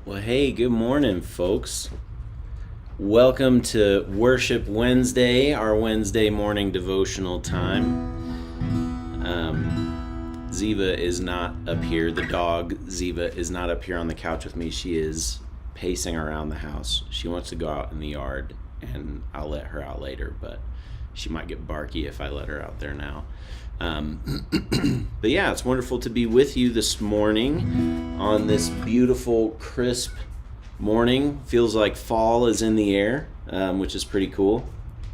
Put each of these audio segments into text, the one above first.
Well, hey, good morning, folks. Welcome to Worship Wednesday, our Wednesday morning devotional time. Ziva is not up here. The dog, Ziva, is not up here on the couch with me. She is pacing around the house. She wants to go out in the yard, and I'll let her out later, but she might get barky if I let her out there now. But yeah, it's wonderful to be with you this morning on this beautiful, crisp morning. Feels like fall is in the air, which is pretty cool.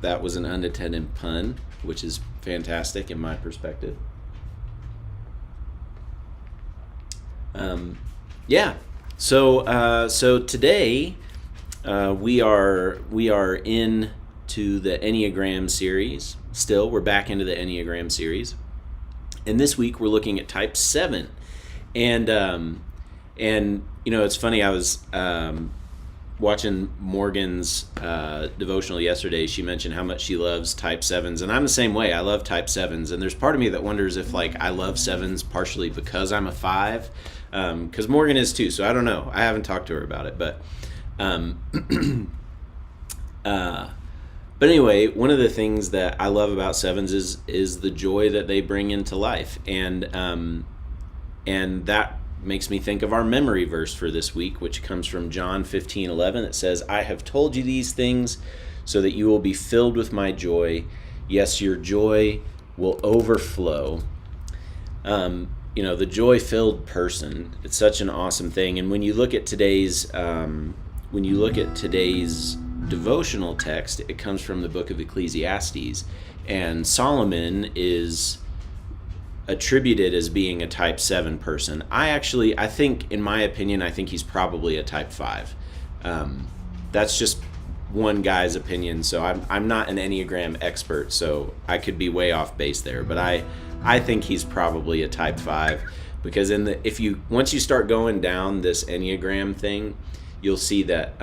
That was an unintended pun, which is fantastic in my perspective. So today we are into the Enneagram series. Still, we're back into the Enneagram series, and this week we're looking at Type 7. And you know, it's funny. I was watching Morgan's devotional yesterday. She mentioned how much she loves Type 7s, and I'm the same way. I love Type 7s, and there's part of me that wonders if I love 7s partially because I'm a 5, because Morgan is too. So I don't know. I haven't talked to her about it, but But anyway, one of the things that I love about 7s is the joy that they bring into life, and that makes me think of our memory verse for this week, which comes from John 15:11. It says, "I have told you these things so that you will be filled with my joy. Yes, your joy will overflow." The joy-filled person. It's such an awesome thing, and when you look at today's devotional text, it comes from the book of Ecclesiastes, and Solomon is attributed as being a Type 7 person. I think, in my opinion, I think he's probably a Type 5. That's just one guy's opinion, so I'm not an Enneagram expert, so I could be way off base there, but I think he's probably a Type 5, because once you start going down this Enneagram thing, you'll see that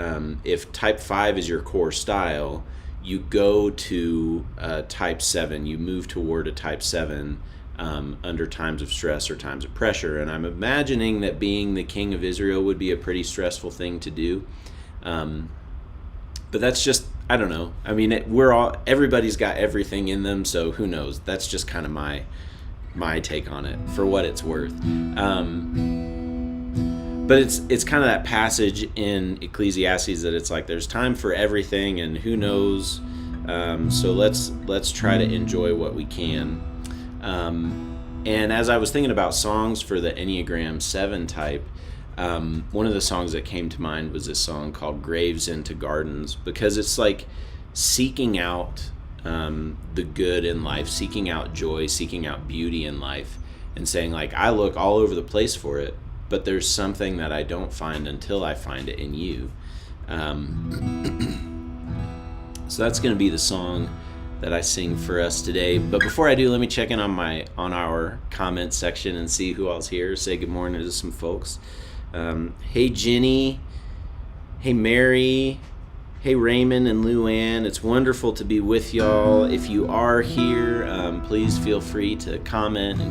if Type 5 is your core style, you go to Type 7. You move toward a Type 7 under times of stress or times of pressure. And I'm imagining that being the king of Israel would be a pretty stressful thing to do. But that's just, I don't know. I mean, everybody's got everything in them, so who knows? That's just kind of my take on it, for what it's worth. But it's kind of that passage in Ecclesiastes that it's like there's time for everything, and who knows. So let's try to enjoy what we can. And as I was thinking about songs for the Enneagram 7 type, one of the songs that came to mind was this song called "Graves into Gardens," because it's like seeking out the good in life, seeking out joy, seeking out beauty in life, and saying I look all over the place for it, but there's something that I don't find until I find it in you. So that's going to be the song that I sing for us today. But before I do, let me check in on our comment section and see who else here. Say good morning to some folks. Hey Jenny, hey Mary, hey Raymond and Luann. It's wonderful to be with y'all. If you are here, please feel free to comment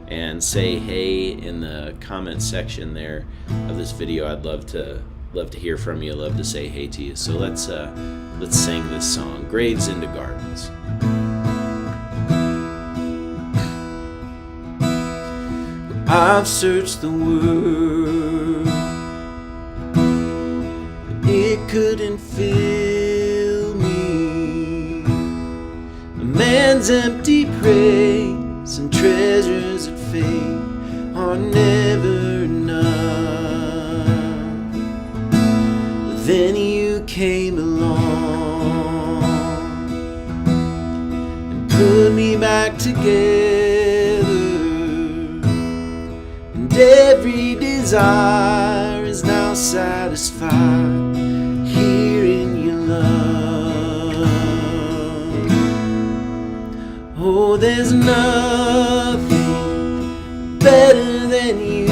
and say hey in the comment section there of this video. I'd love to hear from you. Love to say hey to you. So let's sing this song, "Graves into Gardens." I've searched the world, it couldn't fill me. A man's empty praise and treasures that fade are never enough. Then you came along and put me back together, and every desire is now satisfied here in your love. Oh, there's nothing better than you.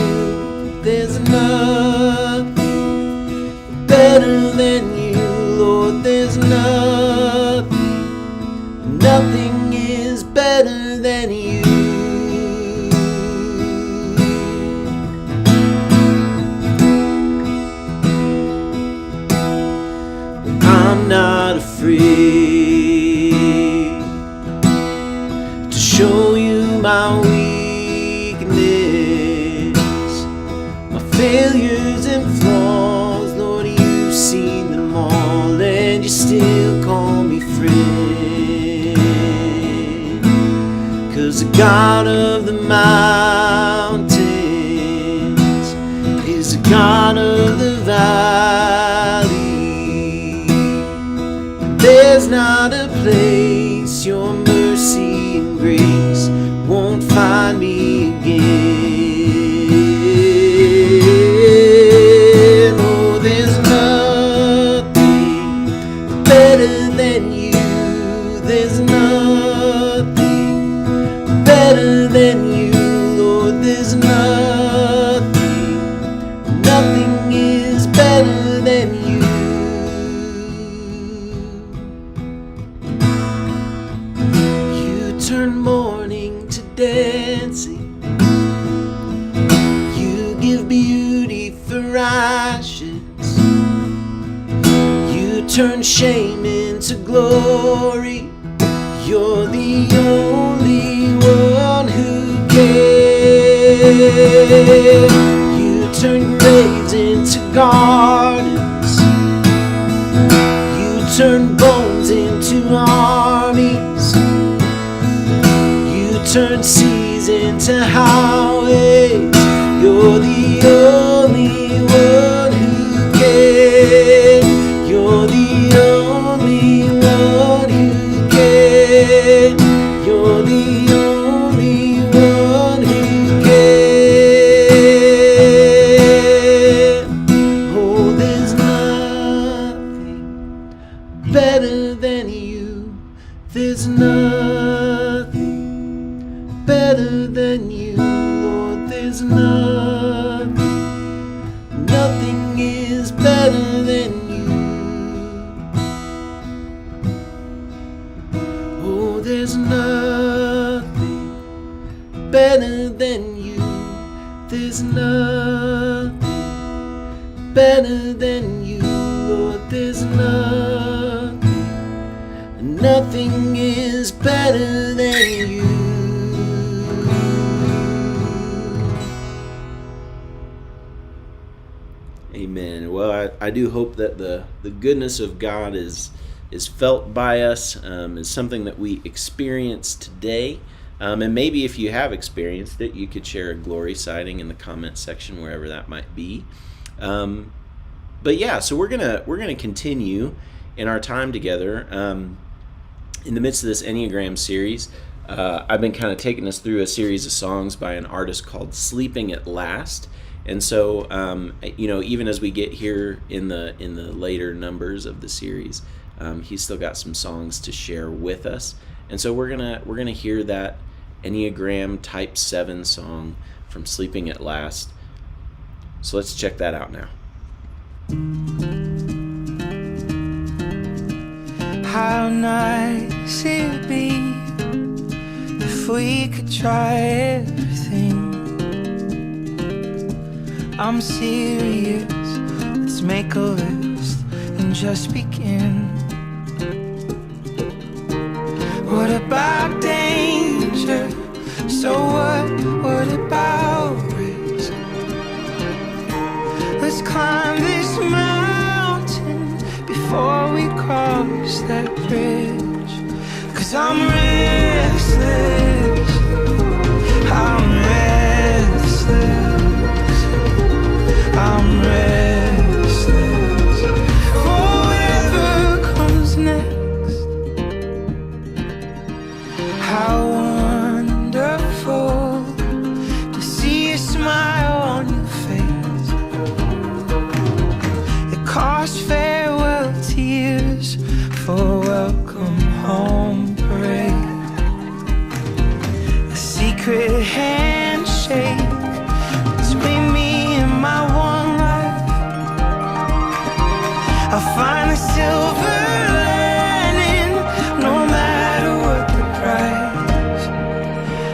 There's nothing better than you, Lord. There's nothing is better than you. my weakness, my failures and flaws. Lord, you've seen them all, and you still call me friend. 'Cause the God of the mountains is the God of the valley. There's not a place your mercy and grace won't find me again. Oh, there's nothing better than you. There's nothing better than you, Lord. There's nothing, nothing is better than you. You turn mourning to dancing. You give beauty for ashes. You turn shame into glory. You're the only one who can. You turn graves into gardens. You turn bones into armies. You turn seas into highways. You're the only one who can. You're the only one who can. You're the only one who can. Oh, there's nothing better than you. There's nothing better than you, Lord. There's nothing, nothing is better than you. Oh, there's nothing better than you. There's nothing better than you, Lord. There's nothing, nothing is better than you. Amen. Well, I do hope that the goodness of God is felt by us, is something that we experience today. And maybe if you have experienced it, you could share a glory sighting in the comment section, wherever that might be. But yeah, so we're gonna continue in our time together. In the midst of this Enneagram series, I've been kind of taking us through a series of songs by an artist called Sleeping at Last. And so, even as we get here in the later numbers of the series, he's still got some songs to share with us. And so we're gonna hear that Enneagram Type 7 song from Sleeping at Last. So let's check that out now. How nice it'd be if we could try everything. I'm serious, let's make a list and just begin. What about danger? So what about risk? Let's climb this mountain before we cross that bridge. 'Cause I'm restless, I'm restless, I'm restless for whatever comes next. How wonderful to see a smile on your face. It cost farewell tears for a welcome home parade. A secret handshake between me and my one life. I'll find the silver lining no matter what the price.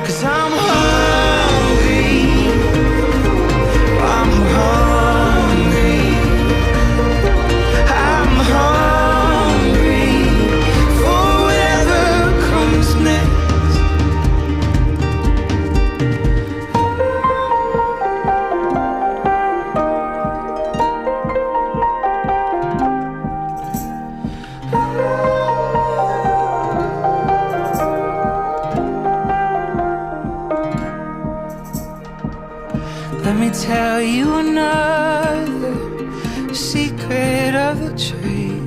'Cause I'm hungry, I'm hungry, I'm hungry for whatever comes next. me tell you another secret of the tree.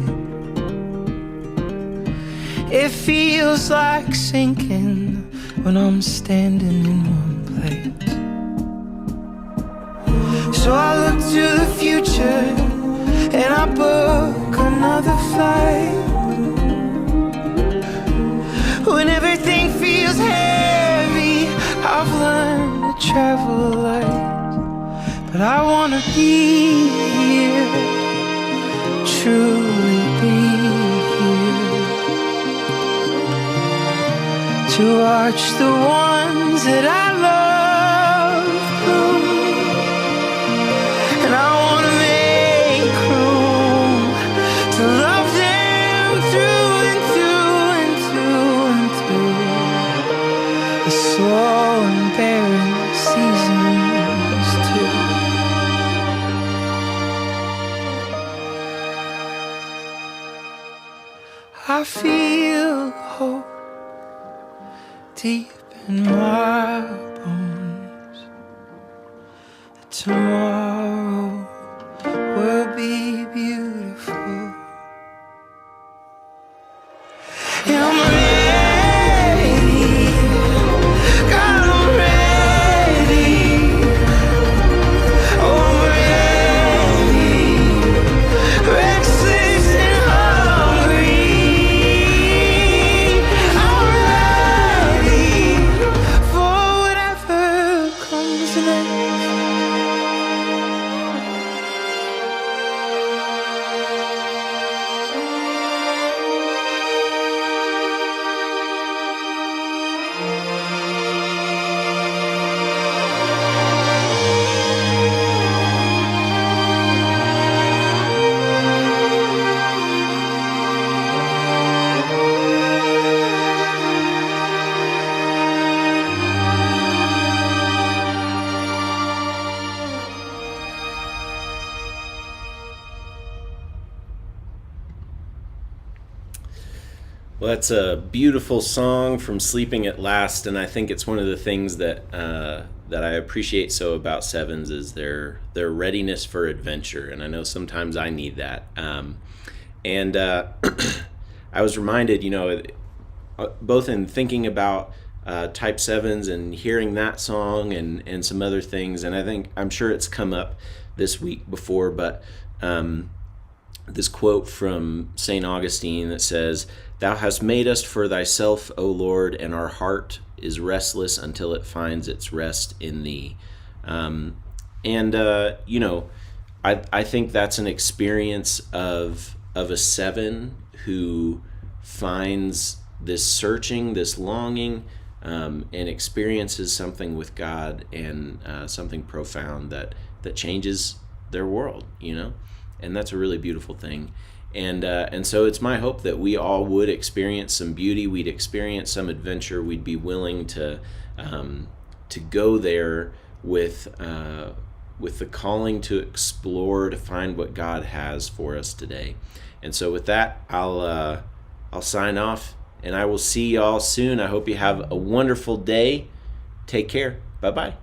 It feels like sinking when I'm standing in one place. So I look to the future and I book another flight. When everything feels heavy, I've learned to travel light. But I wanna be here, truly be here, to watch the ones that I love bloom. And I wanna make room to love them through and through and through and through the slow and barren seasons too. I feel hope deep in my bones. Tomorrow will be beautiful. Yeah, I'm ready. God, I'm ready. Oh, I'm ready. Restless and hungry. I'm ready for whatever comes next. Well, that's a beautiful song from Sleeping at Last, and I think it's one of the things that that I appreciate so about Sevens is their readiness for adventure, and I know sometimes I need that. And I was reminded, both in thinking about Type 7s and hearing that song and some other things, and I'm sure it's come up this week before, but this quote from St. Augustine that says, "Thou hast made us for thyself, O Lord, and our heart is restless until it finds its rest in thee." I think that's an experience of a seven who finds this searching, this longing, and experiences something with God and something profound that changes their world, and that's a really beautiful thing. And so it's my hope that we all would experience some beauty, we'd experience some adventure, we'd be willing to go there with the calling to explore, to find what God has for us today. And so with that, I'll sign off, and I will see y'all soon. I hope you have a wonderful day. Take care. Bye-bye.